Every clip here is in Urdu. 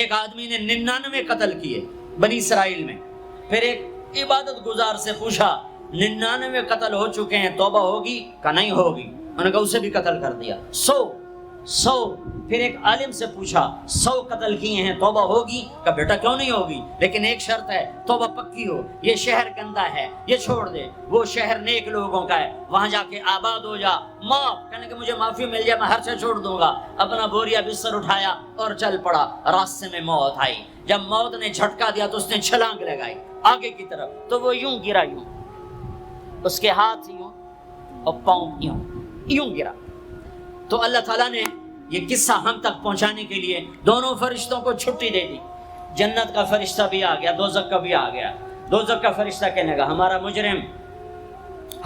ایک آدمی نے 99 قتل کیے بنی اسرائیل میں. پھر ایک عبادت گزار سے پوچھا 99 قتل ہو چکے ہیں توبہ ہوگی کہ نہیں ہوگی؟ انہوں نے کہا اسے بھی قتل کر دیا. 100. پھر ایک عالم سے پوچھا 100 قتل کیے ہیں توبہ ہوگی؟ کہ بیٹا کیوں نہیں ہوگی، لیکن ایک شرط ہے توبہ پکی ہو. یہ شہر گندا ہے یہ چھوڑ دے، وہ شہر نیک لوگوں کا ہے وہاں جا کے آباد ہو جا. معاف کہنے کہ مجھے معافی مل جائے میں ہر سے چھوڑ دوں گا. اپنا بوریا بستر اٹھایا اور چل پڑا. راستے میں موت آئی. جب موت نے جھٹکا دیا تو اس نے چھلانگ لگائی آگے کی طرف، تو وہ یوں گرا، یوں اس کے ہاتھ یوں اور پاؤں یوں گرا. تو اللہ تعالیٰ نے یہ قصہ ہم تک پہنچانے کے لیے دونوں فرشتوں کو چھٹی دے دی. جنت کا فرشتہ بھی آ گیا، دوزخ کا بھی آ گیا. دوزخ کا فرشتہ کہنے گا ہمارا مجرم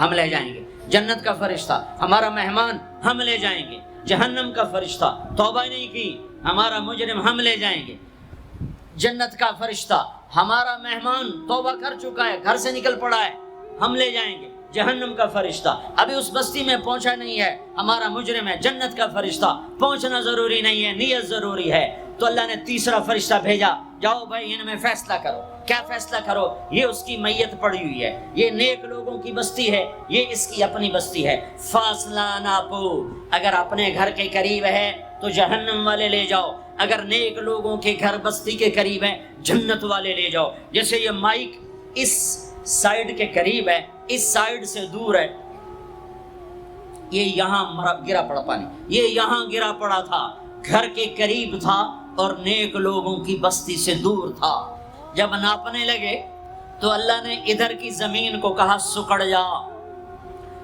ہم لے جائیں گے. جنت کا فرشتہ ہمارا مہمان ہم لے جائیں گے. جہنم کا فرشتہ توبہ نہیں کی ہمارا مجرم ہم لے جائیں گے. جنت کا فرشتہ ہمارا مہمان توبہ کر چکا ہے گھر سے نکل پڑا ہے ہم لے جائیں گے. جہنم کا فرشتہ ابھی اس بستی میں پہنچا نہیں ہے ہمارا مجرم ہے. جنت کا فرشتہ پہنچنا ضروری نہیں ہے نیت ضروری ہے. تو اللہ نے تیسرا فرشتہ بھیجا، جاؤ بھائی ان میں فیصلہ کرو. کیا فیصلہ کرو؟ یہ اس کی میت پڑی ہوئی ہے، یہ نیک لوگوں کی بستی ہے، یہ اس کی اپنی بستی ہے. فاصلہ ناپو، اگر اپنے گھر کے قریب ہے تو جہنم والے لے جاؤ، اگر نیک لوگوں کے گھر بستی کے قریب ہے جنت والے لے جاؤ. جیسے یہ مائک اس سائیڈ کے قریب ہے اس سائیڈ سے دور ہے، یہ یہاں گرا پڑا پانی، یہ یہاں گرا پڑا تھا، گھر کے قریب تھا اور نیک لوگوں کی بستی سے دور تھا. جب ناپنے لگے تو اللہ نے ادھر کی زمین کو کہا سکڑ جا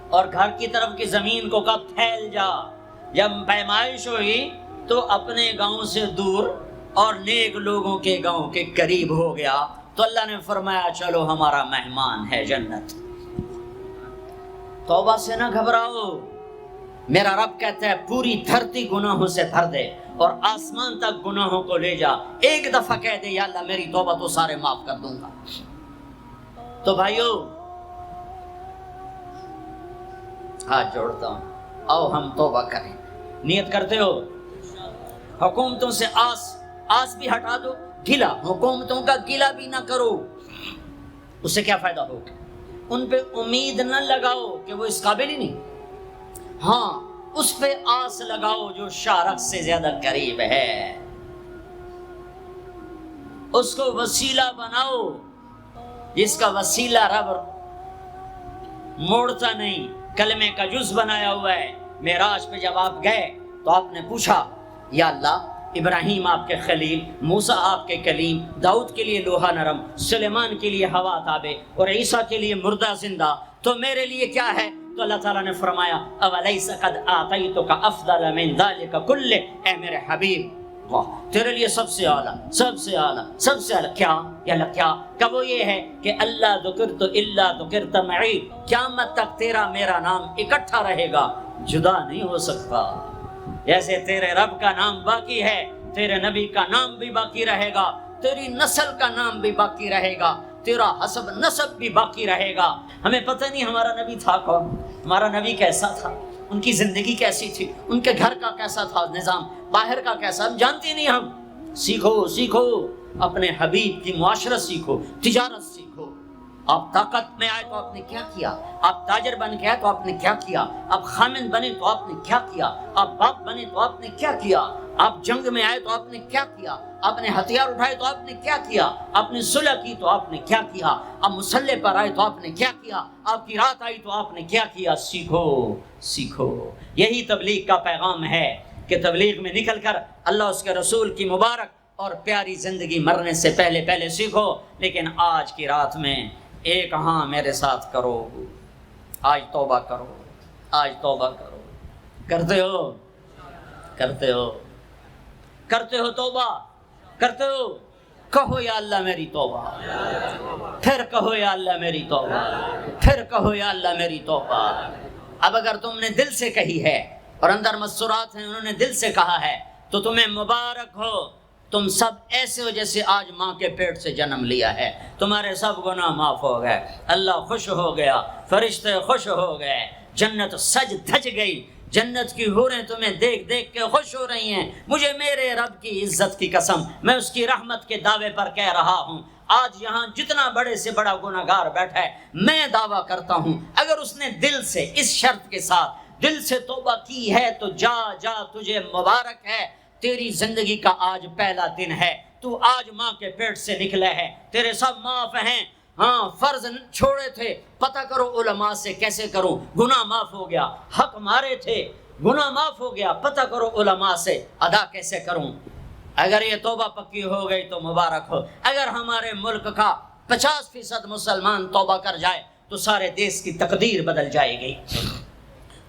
اور گھر کی طرف کی زمین کو کہا پھیل جا. جب پیمائش ہوئی تو اپنے گاؤں سے دور اور نیک لوگوں کے گاؤں کے قریب ہو گیا. تو اللہ نے فرمایا چلو ہمارا مہمان ہے جنت. توبہ سے نہ گھبراؤ، میرا رب کہتا ہے پوری دھرتی گناہوں سے بھر دے اور آسمان تک گناہوں کو لے جا. ایک دفعہ کہہ دے یا اللہ میری توبہ تو سارے معاف کر دوں گا. تو بھائیو ہاتھ جوڑتا ہوں، آؤ ہم توبہ کریں. نیت کرتے ہو؟ حکومتوں سے آس بھی ہٹا دو، گلا حکومتوں کا گلا بھی نہ کرو. اس سے کیا فائدہ ہوگا؟ ان پہ امید نہ لگاؤ کہ وہ اس قابل ہی نہیں. ہاں اس پہ آس لگاؤ جو شارک سے زیادہ قریب ہے، اس کو وسیلہ بناؤ جس کا وسیلہ رب موڑتا نہیں، کلمے کا جز بنایا ہوا ہے. معراج پہ جب آپ گئے تو آپ نے پوچھا یا اللہ ابراہیم آپ کے خلیل، موسیٰ آپ کے کلیم، داؤد کے لیے لوہا نرم، سلیمان کے لیے ہوا تابع اور عیسیٰ کے لیے مردہ زندہ، تو میرے لیے کیا ہے؟ تو اللہ تعالیٰ نے فرمایا اولیس قد آتیتک افضل من ذلک کلہ، اے میرے حبیب واہ تیرے لیے سب سے اعلیٰ سب سے اعلیٰ سب سے اعلیٰ کیا یا اللہ کیا کہ وہ یہ ہے کہ اللہ ذکرت الا ذکرت معی، قیامت تک تیرا میرا نام اکٹھا رہے گا، جدا نہیں ہو سکتا. جیسے تیرے رب کا نام باقی ہے تیرے نبی کا نام بھی باقی رہے گا، تیری نسل کا نام بھی باقی رہے گا، تیرا حسب نسب بھی باقی رہے گا. ہمیں پتہ نہیں ہمارا نبی تھا کون، ہمارا نبی کیسا تھا، ان کی زندگی کیسی تھی، ان کے گھر کا کیسا تھا نظام، باہر کا کیسا، ہم جانتے نہیں. ہم سیکھو اپنے حبیب کی معاشرت سیکھو، تجارت سیکھو. آپ طاقت میں آئے تو آپ نے کیا کیا، آپ تاجر بن کے آئے تو آپ نے کیا کیا، آپ خامن بنے تو آپ نے کیا کیا، آپ باپ بنے تو آپ نے کیا کیا، آپ جنگ میں آئے تو آپ نے کیا کیا، آپ نے ہتھیار اٹھائے تو آپ نے کیا کیا، آپ نے صلح کی تو آپ نے کیا کیا، آپ مسلح پر آئے تو آپ نے کیا کیا، آپ کی رات آئی تو آپ نے کیا کیا. سیکھو. یہی تبلیغ کا پیغام ہے کہ تبلیغ میں نکل کر اللہ اس کے رسول کی مبارک اور پیاری زندگی مرنے سے پہلے سیکھو. لیکن آج کی رات میں ایک ہاں میرے ساتھ کرو، آج توبہ کرو، آج توبہ کرو. کرتے ہو توبہ کرتے ہو؟ کہو یا اللہ میری توبہ، پھر کہو یا اللہ میری توبہ، پھر کہو یا اللہ میری توبہ. اب اگر تم نے دل سے کہی ہے اور اندر مسرات ہیں انہوں نے دل سے کہا ہے تو تمہیں مبارک ہو. تم سب ایسے ہو جیسے آج ماں کے پیٹ سے جنم لیا ہے، تمہارے سب گناہ معاف ہو گئے، اللہ خوش ہو گیا، فرشتے خوش ہو گئے، جنت سج دھج گئی. جنت کی حوریں تمہیں دیکھ دیکھ کے خوش ہو رہی ہیں. مجھے میرے رب کی عزت کی قسم، میں اس کی رحمت کے دعوے پر کہہ رہا ہوں، آج یہاں جتنا بڑے سے بڑا گناہگار بیٹھا ہے، میں دعویٰ کرتا ہوں اگر اس نے دل سے اس شرط کے ساتھ دل سے توبہ کی ہے تو جا جا، تجھے مبارک ہے، تیری زندگی کا آج پہلا دن ہے، تو آج ماں کے پیٹ سے نکلا ہے، تیرے سب معاف ہیں. ہاں فرض چھوڑے تھے، پتہ کرو علماء سے کیسے کروں، گناہ معاف ہو گیا. حق مارے تھے، گناہ معاف ہو گیا، پتہ کرو علماء سے ادا کیسے کروں. اگر یہ توبہ پکی ہو گئی تو مبارک ہو. اگر ہمارے ملک کا 50% مسلمان توبہ کر جائے تو سارے دیش کی تقدیر بدل جائے گی.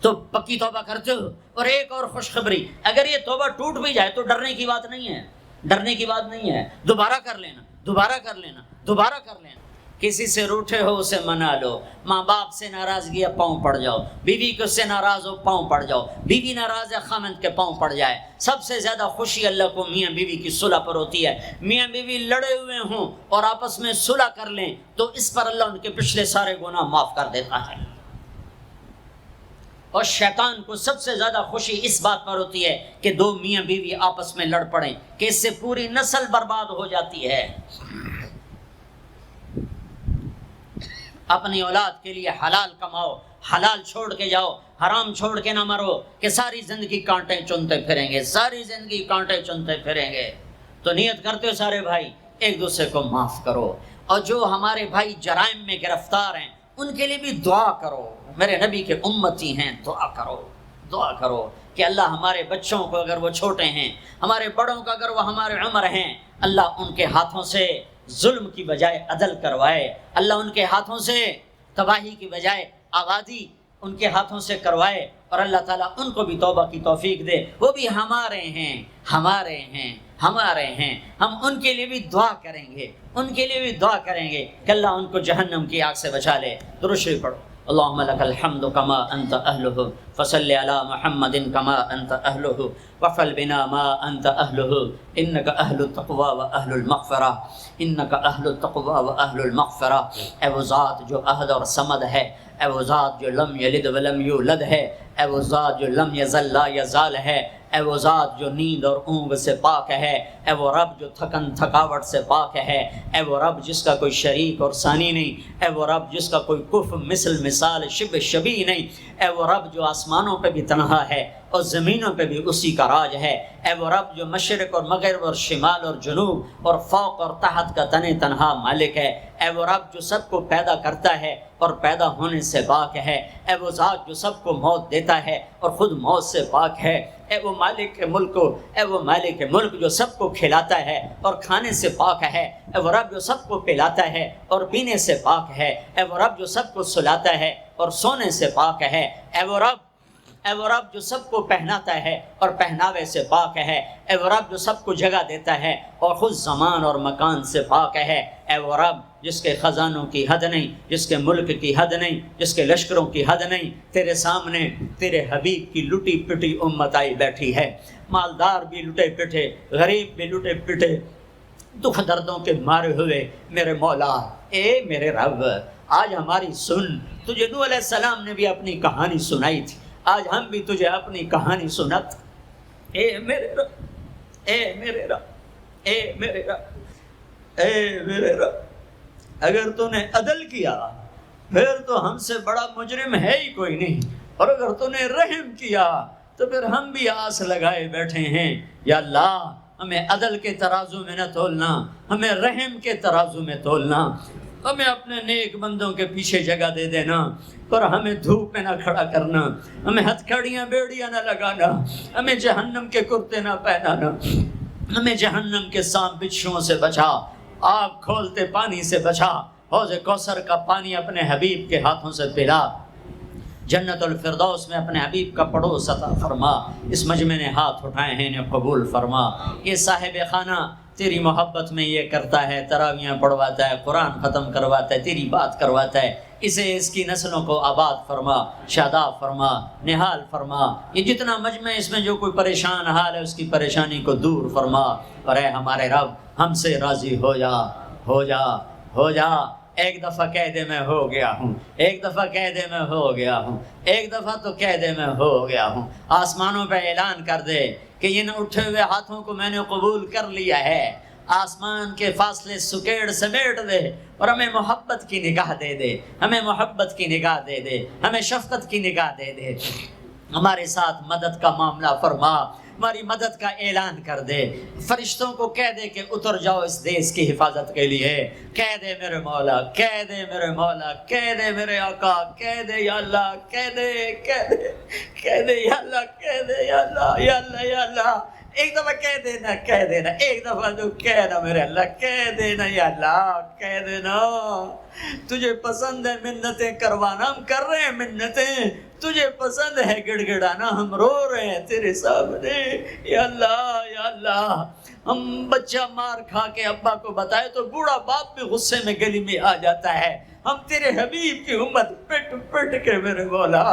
تو پکی توبہ کرتے ہو. اور ایک اور خوشخبری، اگر یہ توبہ ٹوٹ بھی جائے تو ڈرنے کی بات نہیں ہے، ڈرنے کی بات نہیں ہے، دوبارہ کر لینا، دوبارہ کر لینا، دوبارہ کر لینا. کسی سے روٹھے ہو اسے منا لو، ماں باپ سے ناراضگی ہے پاؤں پڑ جاؤ، بیوی کو سے ناراض ہو پاؤں پڑ جاؤ، بیوی ناراض ہے خامند کے پاؤں پڑ جائے. سب سے زیادہ خوشی اللہ کو میاں بیوی کی صلح پر ہوتی ہے. میاں بیوی لڑے ہوئے ہوں اور آپس میں صلح کر لیں تو اس پر اللہ ان کے پچھلے سارے گناہ معاف کر دیتا ہے. اور شیطان کو سب سے زیادہ خوشی اس بات پر ہوتی ہے کہ دو میاں بیوی آپس میں لڑ پڑیں، کہ اس سے پوری نسل برباد ہو جاتی ہے. اپنی اولاد کے لیے حلال کماؤ، حلال چھوڑ کے جاؤ، حرام چھوڑ کے نہ مرو کہ ساری زندگی کانٹے چنتے پھریں گے، ساری زندگی کانٹے چنتے پھریں گے. تو نیت کرتے ہو سارے بھائی ایک دوسرے کو معاف کرو. اور جو ہمارے بھائی جرائم میں گرفتار ہیں ان کے لیے بھی دعا کرو. میرے نبی کے امتی ہیں، دعا کرو، دعا کرو کہ اللہ ہمارے بچوں کو اگر وہ چھوٹے ہیں، ہمارے بڑوں کا اگر وہ ہمارے عمر ہیں، اللہ ان کے ہاتھوں سے ظلم کی بجائے عدل کروائے. اللہ ان کے ہاتھوں سے تباہی کی بجائے آبادی ان کے ہاتھوں سے کروائے. اور اللہ تعالیٰ ان کو بھی توبہ کی توفیق دے. وہ بھی ہمارے ہیں، ہمارے ہیں، ہمارے ہیں. ہم ان کے لیے بھی دعا کریں گے، ان کے لیے بھی دعا کریں گے کہ اللہ ان کو جہنم کی آگ سے بچا لے. درود شریف پڑھو. اللهم لك الحمد كما أنت أهله فصل على محمد كما أنت أهله وفعل بنا ما أنت أهله إنك أهل التقوى وأهل المغفرة إنك أهل التقوى وأهل المغفرة. اے وہ ذات جو احد اور صمد ہے، اے وہ ذات جو لم یلد ولم یولد ہے، اے وہ ذات جو لم یزل لا یزال ہے، اے وہ ذات جو نیند اور اونگ سے پاک ہے، اے وہ رب جو تھکن تھکاوٹ سے پاک ہے، اے وہ رب جس کا کوئی شریک اور ثانی نہیں، اے وہ رب جس کا کوئی کف مثل مثال شبہ شبیہ نہیں، اے وہ رب جو آسمانوں پہ بھی تنہا ہے اور زمینوں پہ بھی اسی کا راج ہے، اے وہ رب جو مشرق اور مغرب اور شمال اور جنوب اور فوق اور تحت کا تنہا مالک ہے، اے وہ رب جو سب کو پیدا کرتا ہے اور پیدا ہونے سے پاک ہے، اے وہ ذات جو سب کو موت دیتا ہے اور خود موت سے پاک ہے، اے وہ مالک ملک، اے وہ مالک ملک جو سب کو کھلاتا ہے اور کھانے سے پاک ہے، اے وہ رب جو سب کو پلاتا ہے اور پینے سے پاک ہے، اے وہ رب جو سب کو سلاتا ہے اور سونے سے پاک ہے، اے وہ رب جو سب کو پہناتا ہے اور پہناوے سے پاک ہے، اے وہ رب جو سب کو جگہ دیتا ہے اور خود زمان اور مکان سے پاک ہے، اے وہ رب جس کے خزانوں کی حد نہیں، جس کے ملک کی حد نہیں، جس کے لشکروں کی حد نہیں. تیرے سامنے تیرے حبیب کی لٹی پٹی امت آئی بیٹھی ہے، مالدار بھی لٹے پٹے، غریب بھی لٹے پٹے، دکھ دردوں کے مارے ہوئے. میرے مولا، اے میرے رب، آج ہماری سن. تجھے نوح علیہ السلام نے بھی اپنی کہانی سنائی تھی، آج ہم بھی تجھے اپنی کہانی سنت. اے میرے رب، اے میرے رب، اے میرے رب، اے میرے رب، اگر تو نے عدل کیا پھر تو ہم سے بڑا مجرم ہے ہی کوئی نہیں، اور اگر تو نے رحم کیا تو پھر ہم بھی آس لگائے بیٹھے ہیں. یا اللہ، ہمیں عدل کے ترازو میں نہ تولنا، ہمیں رحم کے ترازو میں تولنا، ہمیں اپنے نیک بندوں کے پیچھے جگہ دے دینا، پر ہمیں دھوپ میں نہ کھڑا کرنا، ہمیں ہتھکڑیاں بیڑیاں نہ لگانا، ہمیں جہنم کے کرتے نہ پہنانا، ہمیں جہنم کے سانپ بچھوؤں سے بچا، آگ کھولتے پانی سے بچا، حوض کوثر کا پانی اپنے حبیب کے ہاتھوں سے پلا، جنت الفردوس میں اپنے حبیب کا پڑوس عطا فرما. اس مجمع نے ہاتھ اٹھائے ہیں انہیں قبول فرما. یہ صاحب خانہ تیری محبت میں یہ کرتا ہے، تراویاں پڑھواتا ہے، قرآن ختم کرواتا ہے، تیری بات کرواتا ہے. اسے اس کی نسلوں کو آباد فرما، شاداب فرما، نہال فرما. یہ جتنا مجمع اس میں جو کوئی پریشان حال ہے اس کی پریشانی کو دور فرما. اور اے ہمارے رب، ہم سے راضی ہو جا، ہو جا، ہو جا، ایک دفعہ قیدے میں ہو گیا ہوں، ایک دفعہ قیدے میں ہو گیا ہوں، ایک دفعہ تو قیدے میں ہو گیا ہوں۔ آسمانوں پہ اعلان کر دے کہ ان اٹھے ہوئے ہاتھوں کو میں نے قبول کر لیا ہے، آسمان کے فاصلے سکیڑ سمیٹ دے اور ہمیں محبت کی نگاہ دے دے، ہمیں محبت کی نگاہ دے دے، ہمیں شفقت کی نگاہ دے دے، ہمارے ساتھ مدد کا معاملہ فرما، ہماری مدد کا اعلان کر دے، فرشتوں کو کہہ دے کہ اتر جاؤ اس دیس کی حفاظت کے لیے، کہہ دے میرے مولا، کہہ دے میرے مولا، کہہ دے میرے آقا، کہہ دے یا اللہ، کہہ دے، کہہ دے، کہہ دے یا اللہ، کہہ دے یا اللہ، یا اللہ، یا اللہ۔ ایک دفعہ کہہ دینا، کہہ دینا، ایک دفعہ تو کہنا میرے اللہ، کہہ دینا یا اللہ، کہہ دینا۔ تجھے پسند ہے منتیں کروانا، ہم کر رہے ہیں منتیں، تجھے پسند ہے گڑ گڑانا، ہم رو رہے ہیں تیرے سامنے، یا اللہ، یا اللہ۔ ہم بچہ مار کھا کے ابا کو بتائے تو بوڑھا باپ بھی غصے میں گلی میں آ جاتا ہے، ہم تیرے حبیب کی امت پٹ پٹ کے میرے مولا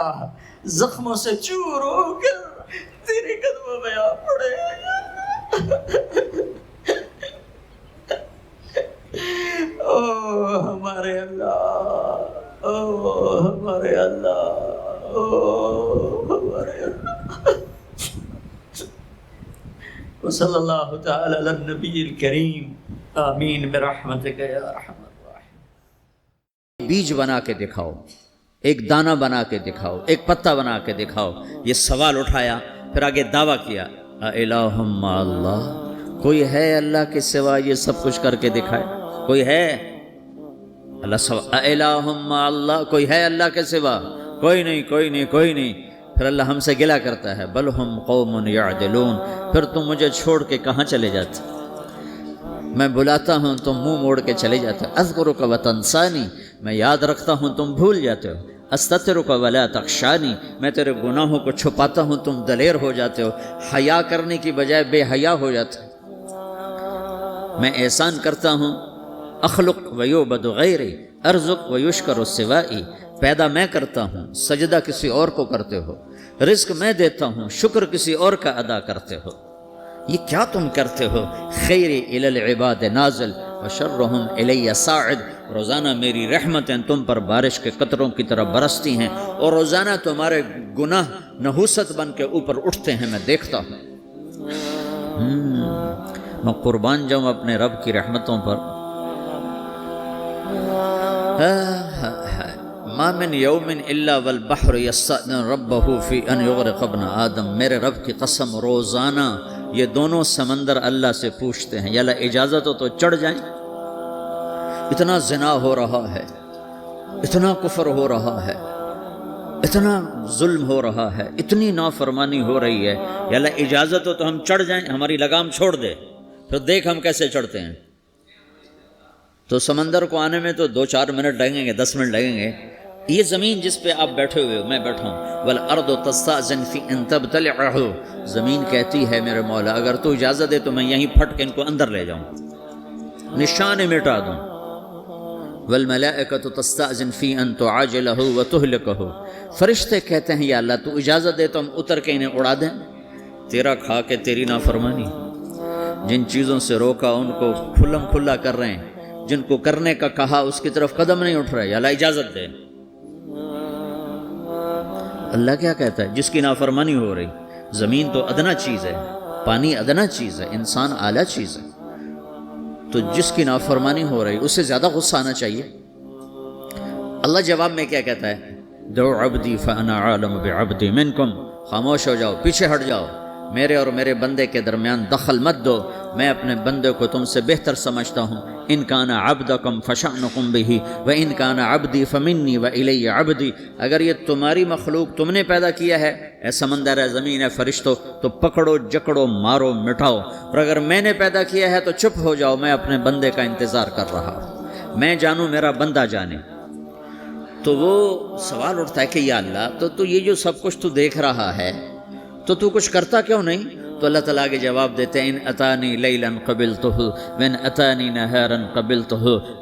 زخموں سے چور ہو کر تیرے قدموں میں آ پڑے او ہمارے اللہ، او ہمارے اللہ، او ہمارے اللہ۔ وصلی اللہ تعالی علی النبی الکریم، آمین برحمتک یا ارحم الراحمین۔ بیج بنا کے دکھاؤ، ایک دانہ بنا کے دکھاؤ، ایک پتا بنا کے دکھاؤ۔ یہ سوال اٹھایا، پھر آگے دعویٰ کیا، اِلٰہٌ مع اللہ، کوئی ہے اللہ کے سوا یہ سب کچھ کر کے دکھائے؟ کوئی ہے اللہ سوا؟ اِلٰہٌ مع اللہ، کوئی ہے اللہ کے سوا؟ کوئی نہیں، کوئی نہیں، کوئی نہیں۔ پھر اللہ ہم سے گلہ کرتا ہے، بل ہم قوم یعدلون، پھر تم مجھے چھوڑ کے کہاں چلے جاتے؟ میں بلاتا ہوں تم منہ موڑ کے چلے جاتے ہو۔ اذکرک وتنسانی، میں یاد رکھتا ہوں تم بھول جاتے ہو۔ استترک ولا تخشانی، میں تیرے گناہوں کو چھپاتا ہوں تم دلیر ہو جاتے ہو، حیا کرنے کی بجائے بے حیا ہو جاتے ہو۔ میں احسان کرتا ہوں، اخلق ویعبد غیری، ارزق ویشکر سوائی، پیدا میں کرتا ہوں، سجدہ کسی اور کو کرتے ہو، رزق میں دیتا ہوں، شکر کسی اور کا ادا کرتے ہو۔ یہ کیا تم کرتے ہو؟ خیری الی العباد نازل وشرہم الی صاعد، روزانہ میری رحمتیں تم پر بارش کے قطروں کی طرح برستی ہیں اور روزانہ تمہارے گناہ نحوست بن کے اوپر اٹھتے ہیں، میں دیکھتا ہوں۔ میں قربان جاؤں اپنے رب کی رحمتوں پر۔ ما من یوم الا والبحر یستأذن ربہ فی ان یغرق ابن آدم، میرے رب کی قسم روزانہ یہ دونوں سمندر اللہ سے پوچھتے ہیں، یا اللہ اجازت ہو تو چڑھ جائیں۔ اتنا زنا ہو رہا ہے، اتنا کفر ہو رہا ہے، اتنا ظلم ہو رہا ہے، اتنی نافرمانی ہو رہی ہے، یا اللہ اجازت ہو تو ہم چڑھ جائیں، ہماری لگام چھوڑ دے، پھر دیکھ ہم کیسے چڑھتے ہیں۔ تو سمندر کو آنے میں تو 2-4 منٹ لگیں گے، 10 منٹ لگیں گے۔ یہ زمین جس پہ آپ بیٹھے ہوئے ہو، میں بیٹھا ہوں، والارض تستأذن فی ان تبتلعہ، زمین کہتی ہے میرے مولا اگر تو اجازت دے تو میں یہیں پھٹ کے ان کو اندر لے جاؤں، نشان مٹا دوں۔ والملائکۃ تستأذن فی ان تعاجلہ وتہلکہ، فرشتے کہتے ہیں یا اللہ تو اجازت دے تو ہم اتر کے انہیں اڑا دیں، تیرا کھا کے تیری نافرمانی۔ جن چیزوں سے روکا ان کو کھلم کھلا کر رہے ہیں، جن کو کرنے کا کہا اس کی طرف قدم نہیں اٹھ رہے، یا اللہ اجازت دے۔ اللہ کیا کہتا ہے؟ جس کی نافرمانی ہو رہی، زمین تو ادنا چیز ہے، پانی ادنا چیز ہے، انسان اعلیٰ چیز ہے، تو جس کی نافرمانی ہو رہی اس سے زیادہ غصہ آنا چاہیے۔ اللہ جواب میں کیا کہتا ہے؟ دعو عبدی فانا عالم بعبدی منکم، خاموش ہو جاؤ، پیچھے ہٹ جاؤ، میرے اور میرے بندے کے درمیان دخل مت دو، میں اپنے بندے کو تم سے بہتر سمجھتا ہوں۔ ان کان عبدکم فشأنکم بہ وان کان عبدی فمنی والی عبدی، اگر یہ تمہاری مخلوق تم نے پیدا کیا ہے، اے سمندر ہے، زمین ہے، فرشتوں، تو پکڑو جکڑو مارو مٹاؤ، اور اگر میں نے پیدا کیا ہے تو چپ ہو جاؤ، میں اپنے بندے کا انتظار کر رہا ہوں، میں جانوں میرا بندہ جانے۔ تو وہ سوال اٹھتا ہے کہ یا اللہ تو یہ جو سب کچھ تو دیکھ رہا ہے تو کچھ کرتا کیوں نہیں؟ تو اللہ تعالیٰ کے جواب دیتے ہیں، ان اتانی لیلا قبلتہ وان اتانی نہارا قبلتہ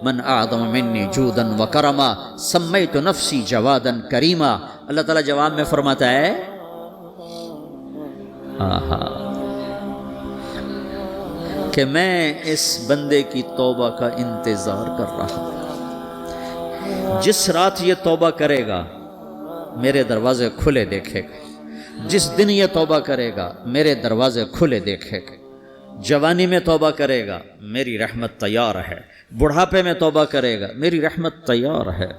من اعظم منی جودا وکرما سمیت نفسی جوادا کریما۔ اللہ تعالیٰ جواب میں فرماتا ہے کہ میں اس بندے کی توبہ کا انتظار کر رہا ہوں، جس رات یہ توبہ کرے گا میرے دروازے کھلے دیکھے گا، جس دن یہ توبہ کرے گا میرے دروازے کھلے دیکھے گا، جوانی میں توبہ کرے گا میری رحمت تیار ہے، بڑھاپے میں توبہ کرے گا میری رحمت تیار ہے۔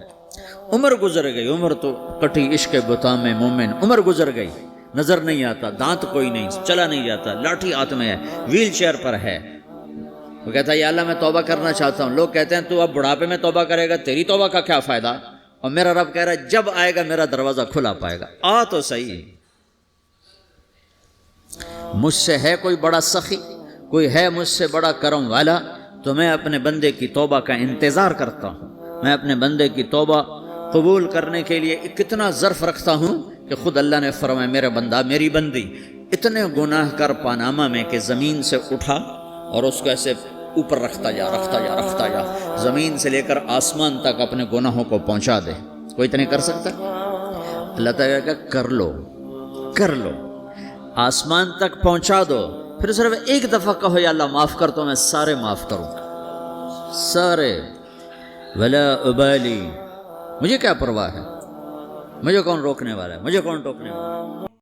عمر گزر گئی، عمر تو کٹی عشق بتا میں مومن، عمر گزر گئی، نظر نہیں آتا، دانت کوئی نہیں، چلا نہیں جاتا، لاٹھی ہاتھ میں ہے، ویل چیئر پر ہے۔ وہ کہتا ہے یا اللہ میں توبہ کرنا چاہتا ہوں۔ لوگ کہتے ہیں تو اب بڑھاپے میں توبہ کرے گا، تیری توبہ کا کیا فائدہ؟ اور میرا رب کہہ رہا ہے جب آئے گا میرا دروازہ کھلا پائے گا، آ تو صحیح۔ مجھ سے ہے کوئی بڑا سخی، کوئی ہے مجھ سے بڑا کرم والا، تو میں اپنے بندے کی توبہ کا انتظار کرتا ہوں، میں اپنے بندے کی توبہ قبول کرنے کے لیے کتنا ظرف رکھتا ہوں کہ خود اللہ نے فرمایا میرا بندہ میری بندی اتنے گناہ کر پاناما میں کہ زمین سے اٹھا اور اس کو ایسے اوپر رکھتا جا زمین سے لے کر آسمان تک اپنے گناہوں کو پہنچا دے، کوئی تو نہیں کر سکتا؟ اللہ تعالیٰ کا کر لو، آسمان تک پہنچا دو، پھر صرف ایک دفعہ کہو یا اللہ معاف کر تو میں سارے معاف کروں گا، سارے، ولا ابالی، مجھے کیا پرواہ ہے، مجھے کون روکنے والا ہے، مجھے کون ٹوکنے والا ہے۔